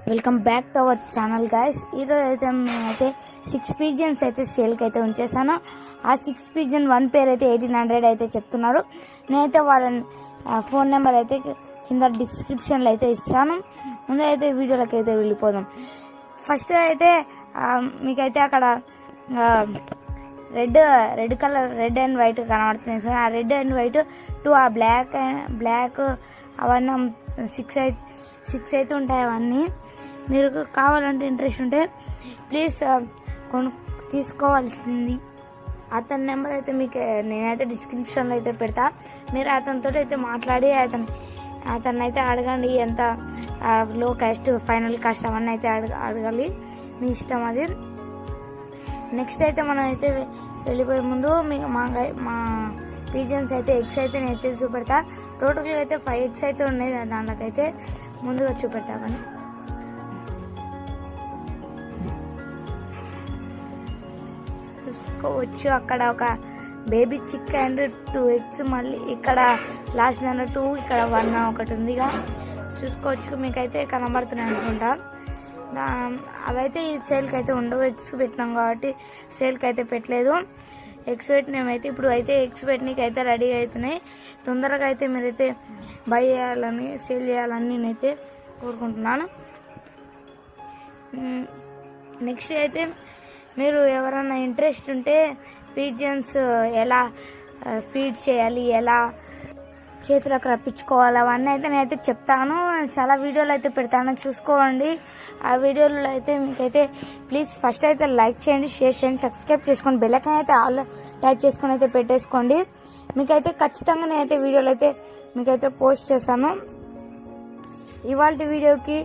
Welcome back to our channel guys. ఈరోజు అయితే నేనైతే 6 పిజన్స్ అయితే సేల్కి అయితే ఉంచేసాను. ఆ 6 పిజన్ 1 పేరు అయితే 1800 అయితే చెప్తున్నారు. నేనైతే వాళ్ళ ఫోన్ నెంబర్ అయితే కింద డిస్క్రిప్షన్లో అయితే ఇస్తాను. ముందు అయితే వీడియోలోకి అయితే వెళ్ళిపోదాం. ఫస్ట్ అయితే మీకైతే అక్కడ red colour red and white కనబడుతుంది సార్. ఆ రెడ్ అండ్ వైట్ టు ఆ బ్లాక్ అవన్నీ 6 అయితే ఉంటాయి. అవన్నీ మీరు కావాలంటే ఇంట్రెస్ట్ ఉంటే ప్లీజ్ తీసుకోవాల్సింది. అతని నెంబర్ అయితే మీకు నేనైతే డిస్క్రిప్షన్లో అయితే పెడతా. మీరు అతనితో అయితే మాట్లాడి అతన్ని అయితే అడగండి. ఎంత లో కాస్ట్ ఫైనల్ కాస్ట్ అవన్నీ అయితే అడగాలి, మీ ఇష్టం అది. నెక్స్ట్ అయితే మనం అయితే వెళ్ళిపోయే ముందు మా పిజన్స్ అయితే ఎగ్స్ అయితే నేను వచ్చేసి చూపెడతా. టోటల్గా అయితే 5 ఎగ్స్ అయితే ఉన్నాయి. దాంట్లోకైతే ముందుగా చూపెడతా. కానీ చూసుకోవచ్చు అక్కడ ఒక బేబీ చిక్ అండ్ 2 ఎగ్స్, మళ్ళీ ఇక్కడ లాస్ట్ దాంట్లో 2, ఇక్కడ 1 ఒకటి ఉందిగా చూసుకోవచ్చు. మీకైతే కనబడుతున్నాయి అనుకుంటా. అవైతే ఈ సేల్కి అయితే ఉండవు. ఎగ్స్ పెట్టినాం కాబట్టి సేల్కి అయితే పెట్టలేదు. ఎగ్స్ పెట్టినమైతే ఇప్పుడు అయితే ఎగ్స్ పెట్టడానికి అయితే రెడీ అవుతున్నాయి. తొందరగా అయితే మీరైతే బై చేయాలని సేల్ చేయాలని నేనైతే కోరుకుంటున్నాను. నెక్స్ట్ అయితే మీరు ఎవరైనా ఇంట్రెస్ట్ ఉంటే పిజన్స్ ఎలా ఫీడ్ చేయాలి, ఎలా చేతులకు రప్పించుకోవాలి అవన్నీ అయితే నేనైతే చెప్తాను. చాలా వీడియోలు అయితే పెడతాను, చూసుకోండి. ఆ వీడియోలో అయితే మీకైతే ప్లీజ్ ఫస్ట్ అయితే లైక్ చేయండి, షేర్ చేయండి, సబ్స్క్రైబ్ చేసుకోండి, బెల్ ఐకాన్ అయితే ఆల్ టైప్ చేసుకొని అయితే పెట్టేసుకోండి. మీకైతే ఖచ్చితంగా నేనైతే వీడియోలు అయితే మీకైతే పోస్ట్ చేశాను. ఇవాళ వీడియోకి